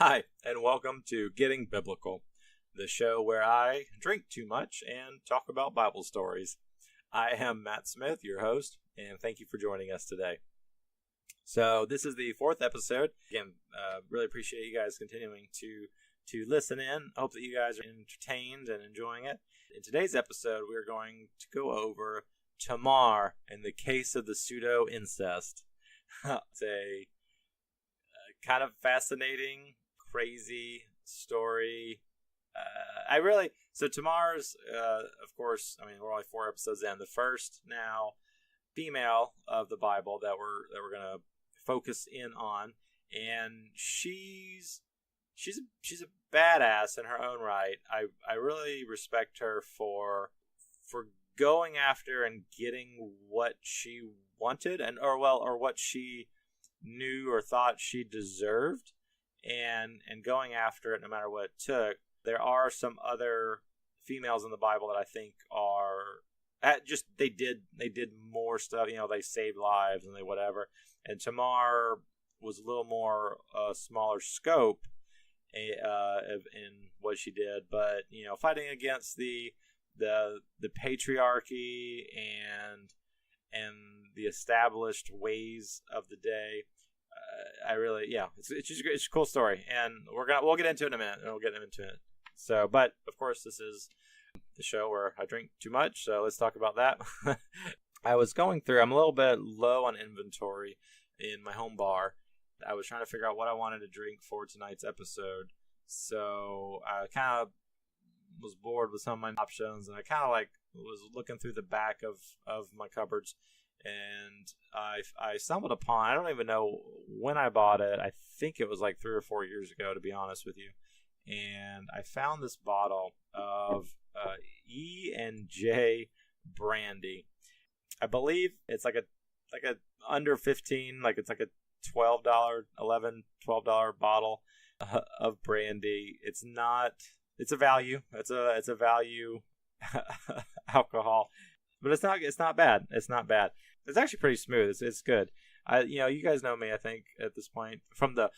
Hi, and welcome to Getting Biblical, the show where I drink too much and talk about Bible stories. I am Matt Smith, your host, and thank you for joining us today. So this is the fourth episode. Again, really appreciate you guys continuing to listen in. I hope that you guys are entertained and enjoying it. In today's episode, we're going to go over Tamar and the case of the pseudo-incest. It's a kind of fascinating, crazy story. So Tamar's, of course, I mean, we're only 4 episodes in. The first now female of the Bible that we're gonna focus in on, and she's a badass in her own right. I really respect her for going after and getting what she wanted, or what she knew or thought she deserved, and going after it no matter what it took. There are some other females in the Bible that I think are they did more stuff. You know, they saved lives and they whatever. And Tamar was a little more smaller scope in what she did, but you know, fighting against the patriarchy and the established ways of the day. It's a cool story, and we'll get into it in a minute, and we'll get into it. So, but of course, this is the show where I drink too much, so let's talk about that. I was going through. I'm a little bit low on inventory in my home bar. I was trying to figure out what I wanted to drink for tonight's episode, so I kind of was bored with some of my options, and I kind of was looking through the back of my cupboards, and I stumbled upon, I don't even know when I bought it. I think it was like 3 or 4 years ago, to be honest with you. And I found this bottle of E&J Brandy. I believe it's like a under 15, like it's like a $12 bottle of brandy. It's a value. It's a value alcohol, but it's not bad. It's not bad. It's actually pretty smooth. It's good. You guys know me, I think, at this point from the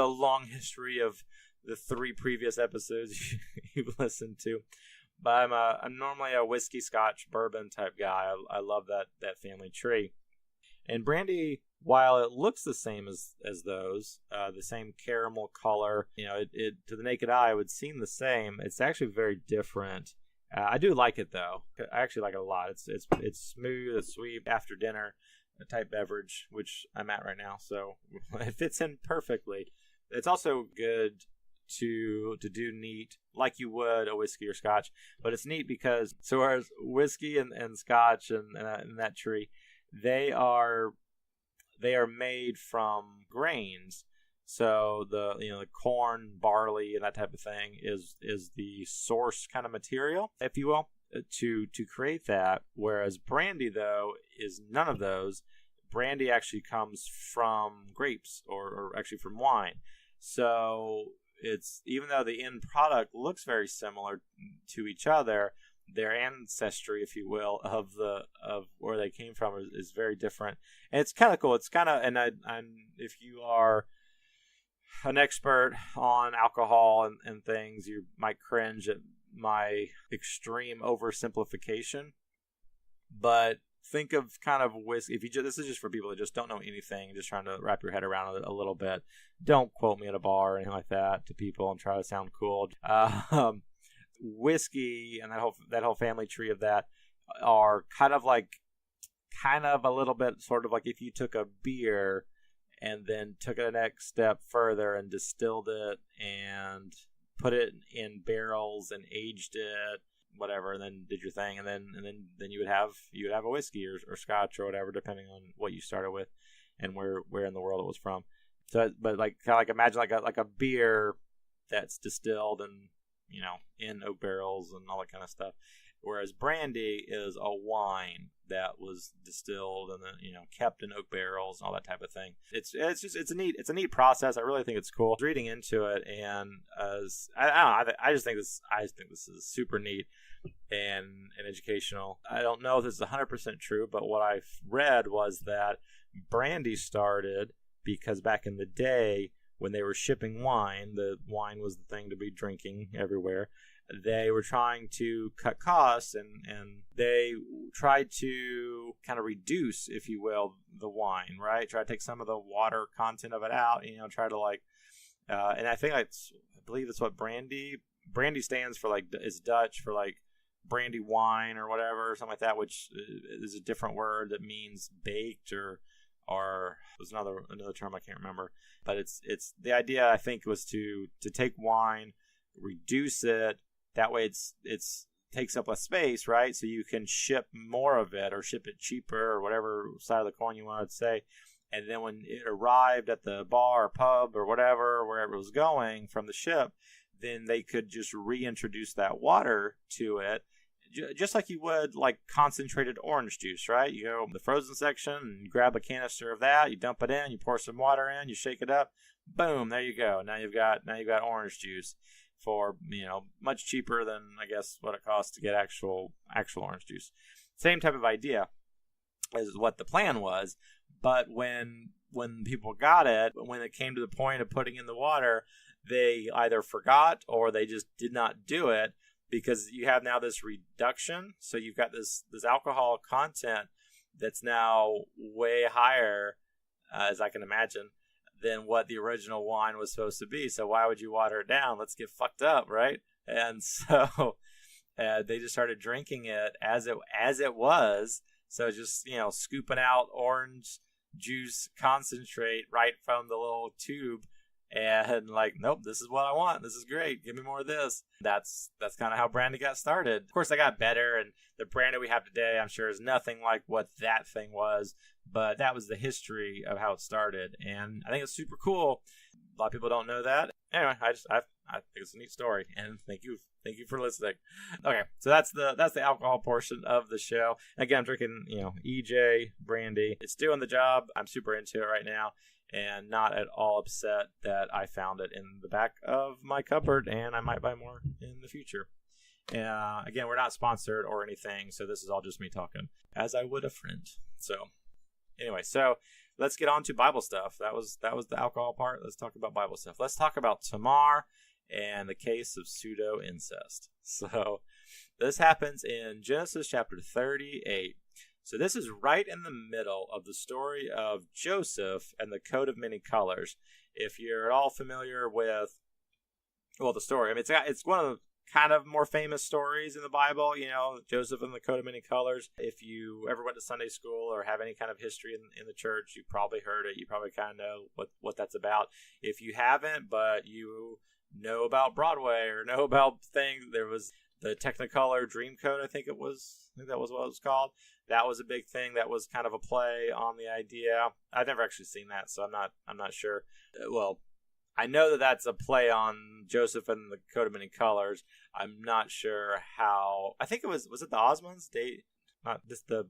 long history of the 3 previous episodes you've listened to. But I'm normally a whiskey, Scotch, bourbon type guy. I love that family tree. And brandy, while it looks the same as those, the same caramel color, you know, it to the naked eye would seem the same. It's actually very different. I do like it though. I actually like it a lot. It's smooth, it's sweet, after dinner type beverage, which I'm at right now, so it fits in perfectly. It's also good to do neat like you would a whiskey or Scotch, but it's neat because so whereas whiskey and Scotch and that tree, they are made from grains. So the corn, barley, and that type of thing is the source kind of material, if you will, to create that. Whereas brandy, though, is none of those. Brandy actually comes from grapes or actually from wine. So it's, even though the end product looks very similar to each other, their ancestry, if you will, of where they came from is very different. And it's kind of cool. It's kind of, and if you are an expert on alcohol and things, you might cringe at my extreme oversimplification, but think of kind of whiskey. This is just for people that just don't know anything, just trying to wrap your head around it a little bit. Don't quote me at a bar or anything like that to people and try to sound cool. Whiskey and that whole family tree of that are kind of a little bit sort of like if you took a beer and then took it a next step further and distilled it and put it in barrels and aged it, whatever, and then did your thing, and then you would have a whiskey or Scotch or whatever, depending on what you started with and where in the world it was from. So, but imagine like a beer that's distilled and in oak barrels and all that kind of stuff. Whereas brandy is a wine that was distilled and then kept in oak barrels and all that type of thing. It's a neat process. I really think it's cool. I was reading into it, and I just think this is super neat and educational. I don't know if this is 100% true, but what I read was that brandy started because back in the day when they were shipping wine, the wine was the thing to be drinking everywhere. They were trying to cut costs, and they tried to kind of reduce, if you will, the wine, right? Try to take some of the water content of it out, try to and I think I believe that's what Brandy stands for, is Dutch for brandy wine or whatever, or something like that, which is a different word that means baked or there's another term I can't remember. But it's the idea, I think, was to take wine, reduce it. That way it's takes up less space, right? So you can ship more of it or ship it cheaper or whatever side of the coin you want to say. And then when it arrived at the bar or pub or wherever it was going from the ship, then they could just reintroduce that water to it, just like you would concentrated orange juice, right? You go in the frozen section and you grab a canister of that, you dump it in, you pour some water in, you shake it up, boom, there you go. Now you've got orange juice for much cheaper than I guess what it costs to get actual orange juice. Same type of idea is what the plan was, but when people got it, when it came to the point of putting in the water, they either forgot or they just did not do it, because you have now this reduction. So you've got this alcohol content that's now way higher, as I can imagine, than what the original wine was supposed to be. So why would you water it down? Let's get fucked up, right? And so they just started drinking it as it was. So just scooping out orange juice concentrate right from the little tube, and nope, this is what I want. This is great. Give me more of this. That's kind of how Brandy got started. Of course, they got better, and the Brandy we have today, I'm sure, is nothing like what that thing was. But that was the history of how it started, and I think it's super cool. A lot of people don't know that. Anyway, I think it's a neat story, and thank you for listening. Okay, so that's the alcohol portion of the show. Again, I'm drinking EJ Brandy. It's doing the job. I'm super into it right now, and not at all upset that I found it in the back of my cupboard, and I might buy more in the future. Again, we're not sponsored or anything, so this is all just me talking as I would a friend. So anyway, so let's get on to Bible stuff. That was the alcohol part. Let's talk about Bible stuff. Let's talk about Tamar and the case of pseudo-incest. So this happens in Genesis chapter 38. So this is right in the middle of the story of Joseph and the coat of many colors. If you're at all familiar with, the story, I mean, it's one of the kind of more famous stories in the Bible, Joseph and the coat of many colors. If you ever went to Sunday school or have any kind of history in the church, you probably heard it. You probably kind of know what that's about. If you haven't, but you know about Broadway or know about things, there was the Technicolor Dreamcoat, I think that was what it was called. That was a big thing. That was kind of a play on the idea. I've never actually seen that, so I'm not sure. Well, I know that that's a play on Joseph and the coat of many colors. I'm not sure how. I think it was it the Osmonds? Not just the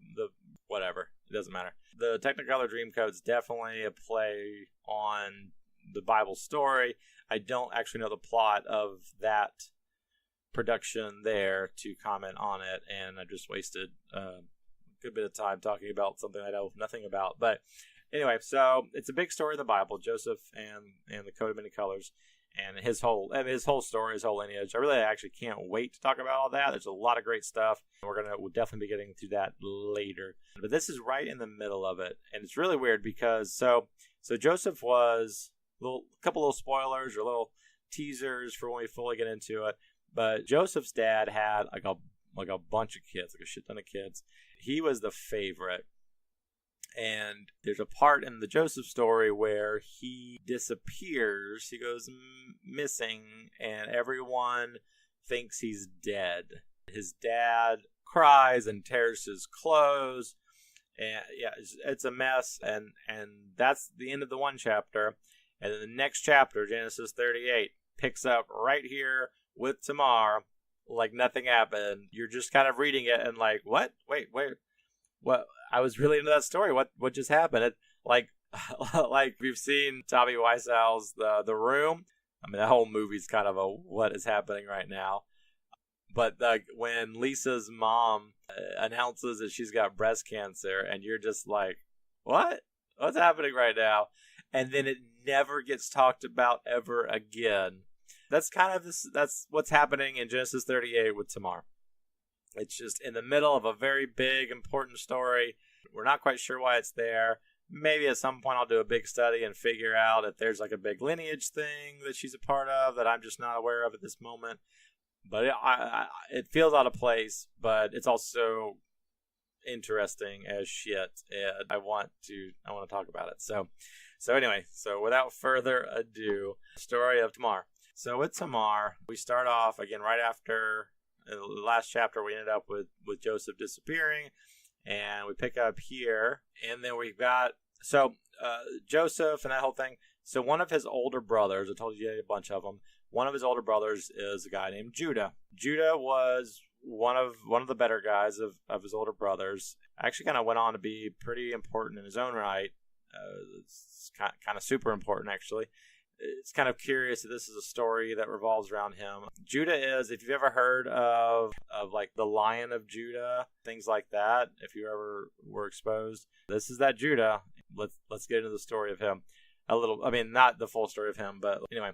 whatever. It doesn't matter. The Technicolor Dreamcoat's definitely a play on the Bible story. I don't actually know the plot of that production there to comment on it, and I just wasted a good bit of time talking about something I know nothing about. But anyway, so it's a big story in the Bible, Joseph and the coat of many colors, and his whole story, his whole lineage. I really actually can't wait to talk about all that. There's a lot of great stuff. We'll definitely be getting to that later. But this is right in the middle of it, and it's really weird because so Joseph was a couple little spoilers or little teasers for when we fully get into it. But Joseph's dad had like a bunch of kids, like a shit ton of kids. He was the favorite. And there's a part in the Joseph story where he disappears. He goes missing, and everyone thinks he's dead. His dad cries and tears his clothes. And yeah, it's a mess. And that's the end of the one chapter. And then the next chapter, Genesis 38, picks up right here with Tamar, like nothing happened. You're just kind of reading it and like, what? Wait, what? I was really into that story. What just happened? It like we've seen Tommy Wiseau's The Room. I mean, that whole movie's kind of a what is happening right now. But when Lisa's mom announces that she's got breast cancer, and you're just like, what? What's happening right now? And then it never gets talked about ever again. That's kind of that's what's happening in Genesis 38 with Tamar. It's just in the middle of a very big, important story. We're not quite sure why it's there. Maybe at some point I'll do a big study and figure out if there's like a big lineage thing that she's a part of that I'm just not aware of at this moment. But it feels out of place, but it's also interesting as shit, and I want to talk about it. So anyway, without further ado, story of Tamar. So with Tamar, we start off again right after the last chapter. We ended up with Joseph disappearing, and we pick up here, and then we've got Joseph and that whole thing. So one of his older brothers, I told you he had a bunch of them. One of his older brothers is a guy named Judah. Judah was one of the better guys of his older brothers. Actually kind of went on to be pretty important in his own right. It's kind of super important, actually. It's kind of curious that this is a story that revolves around him. Judah is, if you've ever heard of like the Lion of Judah, things like that, if you ever were exposed, this is that Judah. Let's get into the story of him a little. I mean, not the full story of him, but anyway.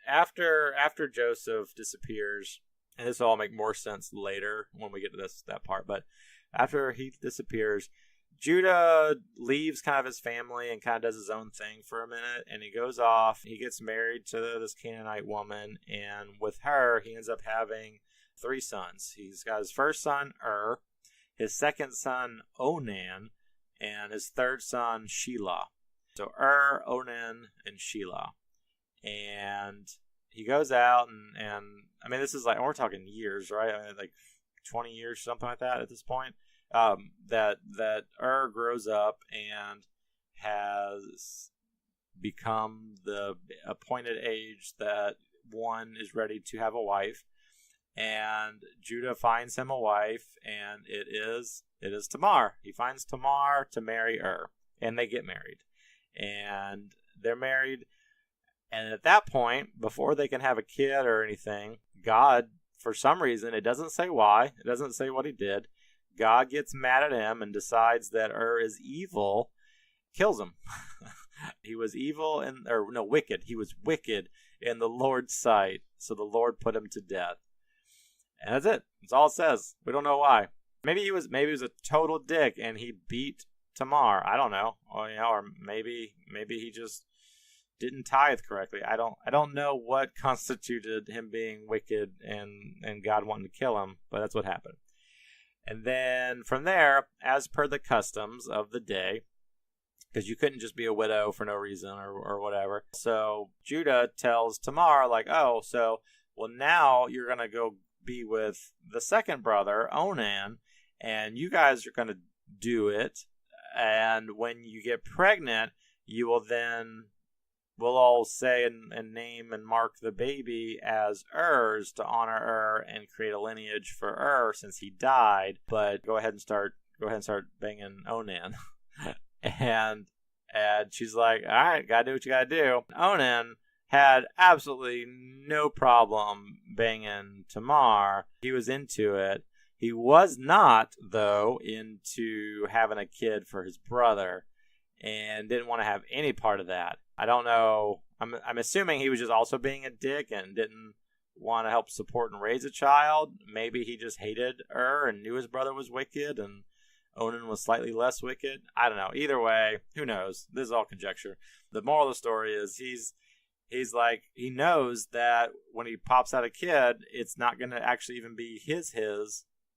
After Joseph disappears, and this will all make more sense later when we get to that part, but after he disappears, Judah leaves kind of his family and kind of does his own thing for a minute, and he goes off. He gets married to this Canaanite woman, and with her, he ends up having 3 sons. He's got his first son, his second son, Onan, and his third son, Shelah. So Onan, and Shelah. And he goes out and I mean, this is like, we're talking years, right? I mean, like 20 years, something like that at this point. That grows up and has become the appointed age that one is ready to have a wife. And Judah finds him a wife, and it is Tamar. He finds Tamar to marry and they get married. And they're married. And at that point, before they can have a kid or anything, God, for some reason, it doesn't say why, it doesn't say what he did, God gets mad at him and decides that is evil, kills him. He was wicked. He was wicked in the Lord's sight, so the Lord put him to death. And that's it. That's all it says. We don't know why. Maybe he was a total dick and he beat Tamar. I don't know. Or maybe he just didn't tithe correctly. I don't know what constituted him being wicked and God wanting to kill him, but that's what happened. And then from there, as per the customs of the day, because you couldn't just be a widow for no reason or whatever. So Judah tells Tamar, like, now you're going to go be with the second brother, Onan, and you guys are going to do it. And when you get pregnant, you will then, we'll all say and name and mark the baby as Er's to honor and create a lineage for since he died. But go ahead and start banging Onan. and she's like, all right, gotta do what you gotta do. Onan had absolutely no problem banging Tamar. He was into it. He was not, though, into having a kid for his brother and didn't want to have any part of that. I don't know. I'm assuming he was just also being a dick and didn't want to help support and raise a child. Maybe he just hated and knew his brother was wicked and Onan was slightly less wicked. I don't know. Either way, who knows? This is all conjecture. The moral of the story is he's like, he knows that when he pops out a kid, it's not going to actually even be his.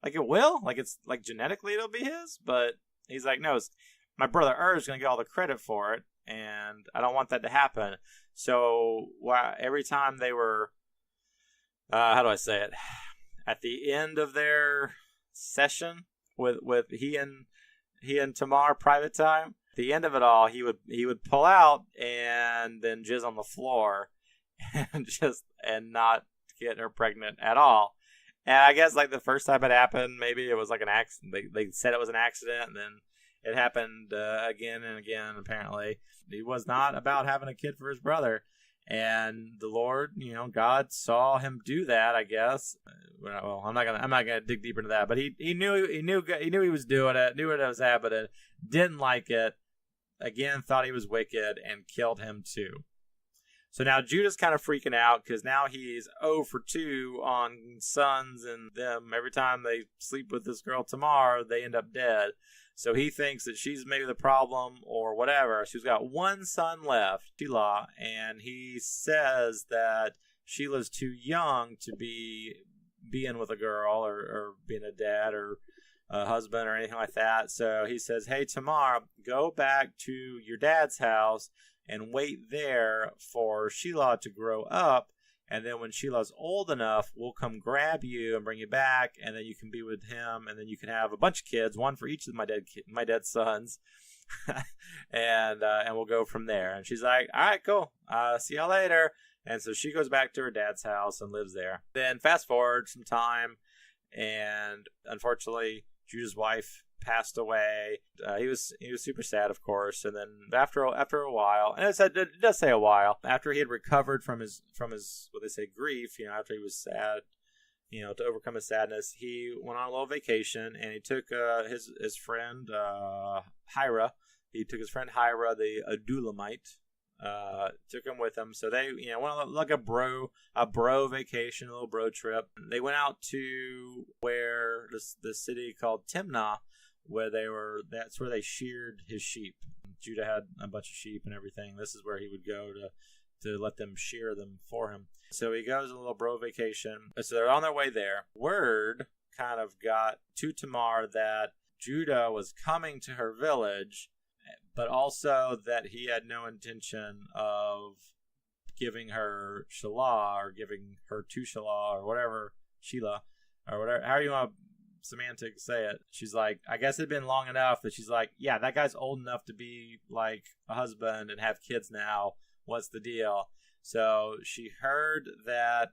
Like it will. Like it's like genetically it'll be his. But he's like, no, my brother is going to get all the credit for it. And I don't want that to happen. So every time they were, how do I say it? At the end of their session with he and Tamar private time, at the end of it all, he would pull out and then jizz on the floor and not get her pregnant at all. And I guess like the first time it happened, maybe it was like an accident. They said it was an accident, and then it happened again and again. Apparently, he was not about having a kid for his brother, and the Lord, God saw him do that. I guess. Well, I'm not gonna dig deeper into that, but he knew he was doing it, knew what was happening, didn't like it, again thought he was wicked and killed him too. So now Judah's kind of freaking out because now he's 0 for 2 on sons, and them every time they sleep with this girl Tamar, they end up dead. So he thinks that she's maybe the problem or whatever. She's got one son left, Shelah, and he says that Shelah's too young to be being with a girl or being a dad or a husband or anything like that. So he says, hey, Tamar, go back to your dad's house and wait there for Shelah to grow up, and then when Shelah's old enough, we'll come grab you and bring you back, and then you can be with him, and then you can have a bunch of kids, one for each of my dead sons, and we'll go from there. And she's like, all right, cool. See y'all later. And so she goes back to her dad's house and lives there. Then fast forward some time, and unfortunately, Judah's wife passed away. He was super sad, of course. And then after a while, and it does say a while, after he had recovered from his what they say grief, after he was sad, to overcome his sadness, he went on a little vacation, and he took his friend Hira. He took his friend Hira, the Adulamite. Took him with him. So they, went on like a bro vacation, a little bro trip. They went out to where the city called Timnah, where that's where they sheared his sheep. Judah had a bunch of sheep and everything. This is where he would go to let them shear them for him. So he goes on a little bro vacation. So they're on their way there. Word kind of got to Tamar that Judah was coming to her village, but also that he had no intention of giving her Shelah or giving her to Shelah or whatever, Shelah, or whatever, however you want to semantic say it. She's like, I guess it'd been long enough that she's like, yeah, that guy's old enough to be like a husband and have kids now. What's the deal? So she heard that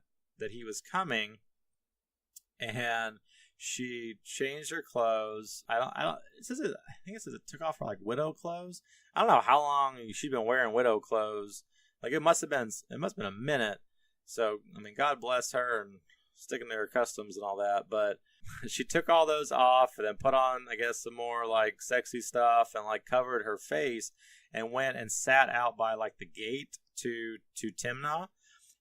he was coming, and she changed her clothes. I think it says it took off her like widow clothes. I don't know how long she'd been wearing widow clothes. Like it must have been a minute. So I mean, God bless her and sticking to her customs and all that. But she took all those off and then put on, I guess, some more like sexy stuff and like covered her face and went and sat out by like the gate to Timnah.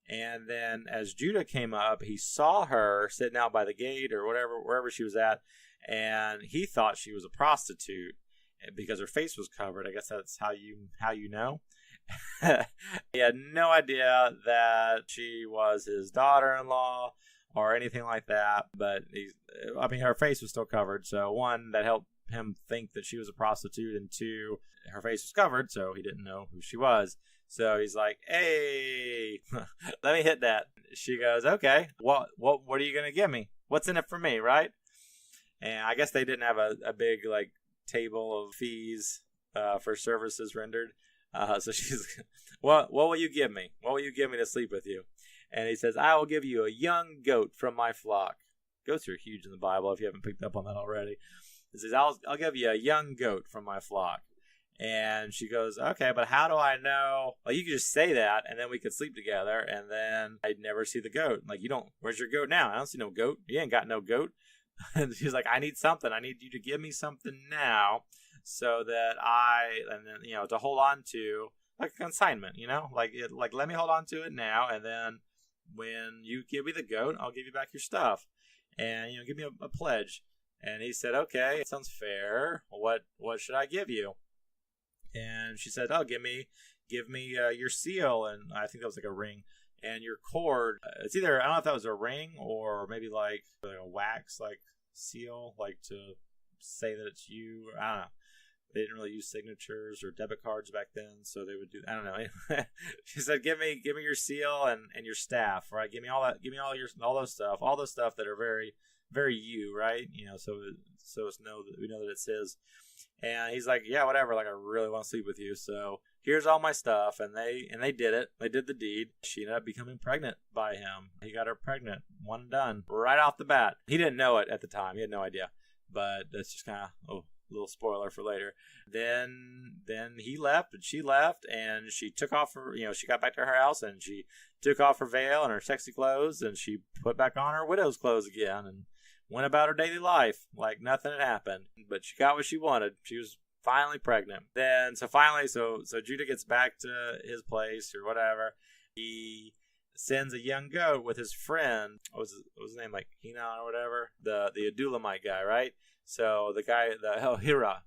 And then as Judah came up, he saw her sitting out by the gate or wherever she was at, and he thought she was a prostitute because her face was covered. I guess that's how you know. He had no idea that she was his daughter-in-law or anything like that, but her face was still covered. So one, that helped him think that she was a prostitute, and two, her face was covered, so he didn't know who she was. So he's like, hey, let me hit that. She goes, okay, what are you going to give me? What's in it for me, right? And I guess they didn't have a big like table of fees for services rendered. So she's, what will you give me? What will you give me to sleep with you? And he says, I will give you a young goat from my flock. Goats are huge in the Bible if you haven't picked up on that already. He says, I'll give you a young goat from my flock. And she goes, okay, but how do I know? Well, you could just say that, and then we could sleep together, and then I'd never see the goat. Like, where's your goat now? I don't see no goat. You ain't got no goat. And she's like, I need something. I need you to give me something now so that to hold on to, like a consignment, like let me hold on to it now, and then when you give me the goat, I'll give you back your stuff. And, give me a pledge. And he said, okay, it sounds fair. What should I give you? And she said, oh, give me your seal, and I think that was like a ring, and your cord. It's either, I don't know if that was a ring or maybe like a wax like seal, like to say that it's you. I don't know. They didn't really use signatures or debit cards back then, so they would do, I don't know. She said, give me your seal and your staff, right? Give me all that. Give me all those stuff that are very, very you, right? So it's we know that it's his. And he's like, yeah, whatever. Like, I really want to sleep with you. So here's all my stuff. And they did it. They did the deed. She ended up becoming pregnant by him. He got her pregnant. One and done. Right off the bat. He didn't know it at the time. He had no idea. But that's just kind of a little spoiler for later. Then he left and she left. And she took off her, she got back to her house and she took off her veil and her sexy clothes. And she put back on her widow's clothes again. And went about her daily life like nothing had happened. But she got what she wanted. She was Finally pregnant. Then so finally so Judah gets back to his place or whatever. He sends a young goat with his friend. What was his name, like Hina or whatever? The Adulamite guy, right? So the guy, Hira,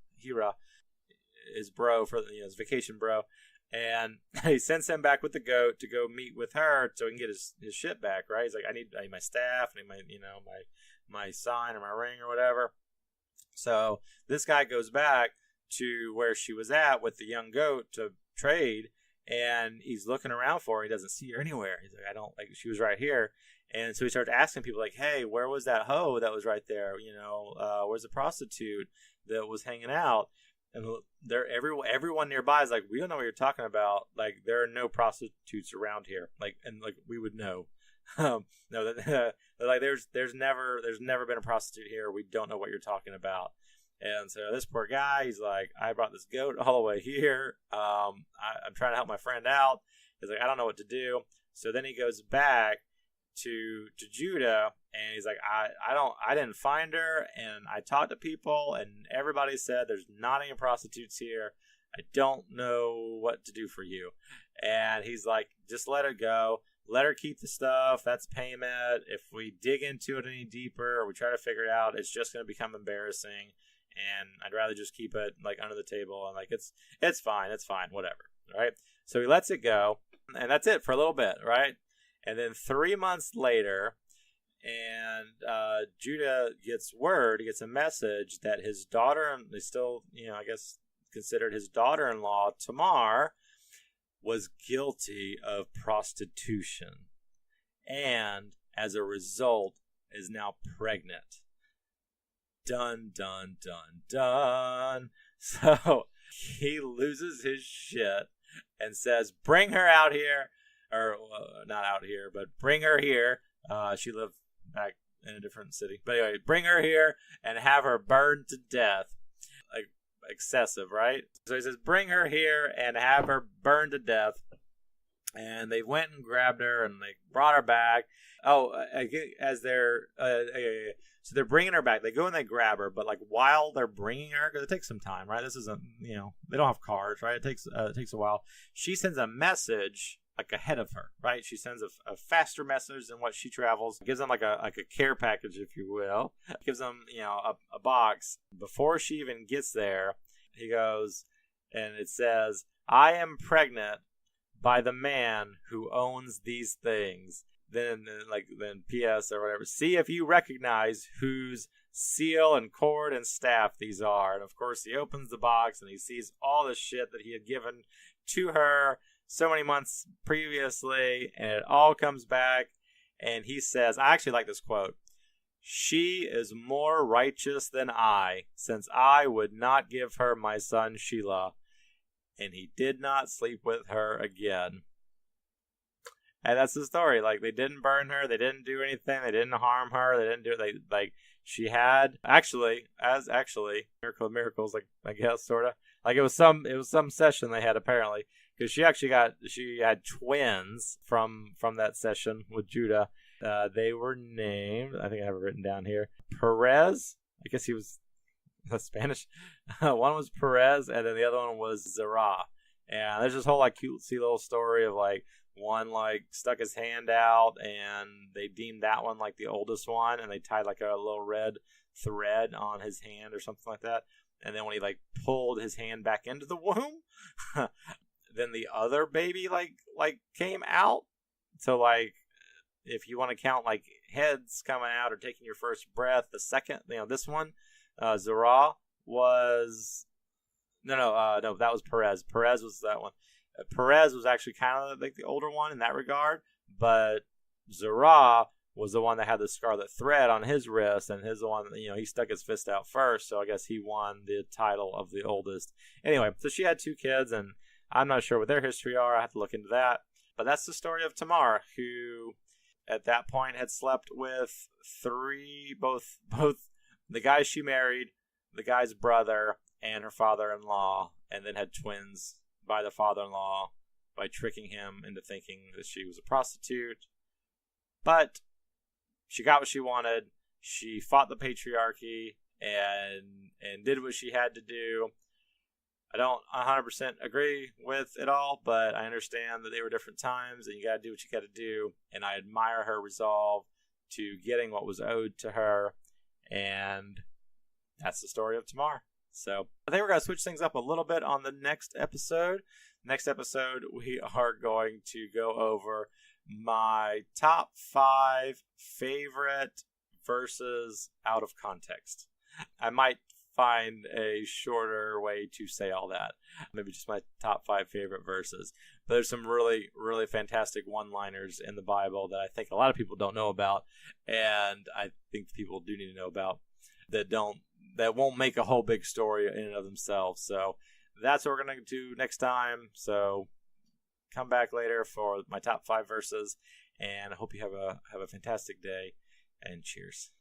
his bro for his vacation bro, and he sends him back with the goat to go meet with her so he can get his shit back, right? He's like, I need my staff, I need my sign or my ring or whatever. So this guy goes back to where she was at with the young goat to trade, and he's looking around for her. He doesn't see her anywhere. He's like, I don't, like, she was right here. And so he starts asking people, like, hey, where was that hoe that was right there? Where's the prostitute that was hanging out? And everyone nearby is like, we don't know what you're talking about. Like, there are no prostitutes around here. Like, and like we would know. No, like there's never been a prostitute here. We don't know what you're talking about. And so this poor guy, he's like, I brought this goat all the way here. I'm trying to help my friend out. He's like, I don't know what to do. So then he goes back to Judah, and he's like, I didn't find her, and I talked to people, and everybody said there's not any prostitutes here. I don't know what to do for you. And he's like, just let her go. Let her keep the stuff. That's payment. If we dig into it any deeper or we try to figure it out, it's just going to become embarrassing. And I'd rather just keep it like under the table. And like, it's fine. It's fine. Whatever. Right. So he lets it go, and that's it for a little bit. Right. And then 3 months later, and Judah gets word, he gets a message that his daughter, and they still, I guess considered his daughter-in-law, Tamar, was guilty of prostitution. And as a result, is now pregnant. Dun, dun, dun, dun. So he loses his shit and says, bring her out here. Or not out here, but bring her here. She lived back in a different city. But anyway, bring her here and have her burned to death. Like, excessive, right? So he says, bring her here and have her burned to death. And they went and grabbed her and they brought her back. Oh, as they're so they're bringing her back. They go and they grab her, but like while they're bringing her, because it takes some time, right? This isn't, they don't have cars, right? It takes a while. She sends a message like ahead of her, right? She sends a faster message than what she travels. Gives them like a care package, if you will. Gives them, a box. Before she even gets there, he goes, and it says, I am pregnant by the man who owns these things. Then P.S. or whatever. See if you recognize whose seal and cord and staff these are. And of course, he opens the box and he sees all the shit that he had given to her so many months previously, and it all comes back. And he says, I actually like this quote, she is more righteous than I, since I would not give her my son Shelah. And he did not sleep with her again. And that's the story. Like, they didn't burn her, they didn't do anything, they didn't harm her, they didn't do it. Like she had miracle of miracles, like, I guess, sort of. Like, it was some session they had, apparently, because she had twins from that session with Judah. They were named, I think I have it written down here, Perez. I guess he was Spanish. One was Perez, and then the other one was Zerah. And there's this whole like cutesy little story of like one like stuck his hand out, and they deemed that one like the oldest one, and they tied like a little red thread on his hand or something like that. And then when he like pulled his hand back into the womb, then the other baby like came out. So like, if you want to count like heads coming out or taking your first breath, the second, this one, Zerah was no, that was Perez. Perez was that one. Perez was actually kind of like the older one in that regard, but Zerah was the one that had the scarlet thread on his wrist, and his one, he stuck his fist out first, so I guess he won the title of the oldest. Anyway, so she had 2 kids, and I'm not sure what their history are. I have to look into that. But that's the story of Tamar, who at that point had slept with 3, both the guy she married, the guy's brother, and her father-in-law, and then had twins by the father-in-law by tricking him into thinking that she was a prostitute. But she got what she wanted. She fought the patriarchy and did what she had to do. I don't 100% agree with it all, but I understand that they were different times and you got to do what you got to do. And I admire her resolve to getting what was owed to her. And that's the story of Tamar. So I think we're going to switch things up a little bit on the next episode. Next episode, we are going to go over my top 5 favorite verses out of context. I might find a shorter way to say all that. Maybe just my top 5 favorite verses. But there's some really, really fantastic one-liners in the Bible that I think a lot of people don't know about, and I think people do need to know about that won't make a whole big story in and of themselves. So that's what we're going to do next time. So come back later for my top 5 verses, and I hope you have a fantastic day, and cheers.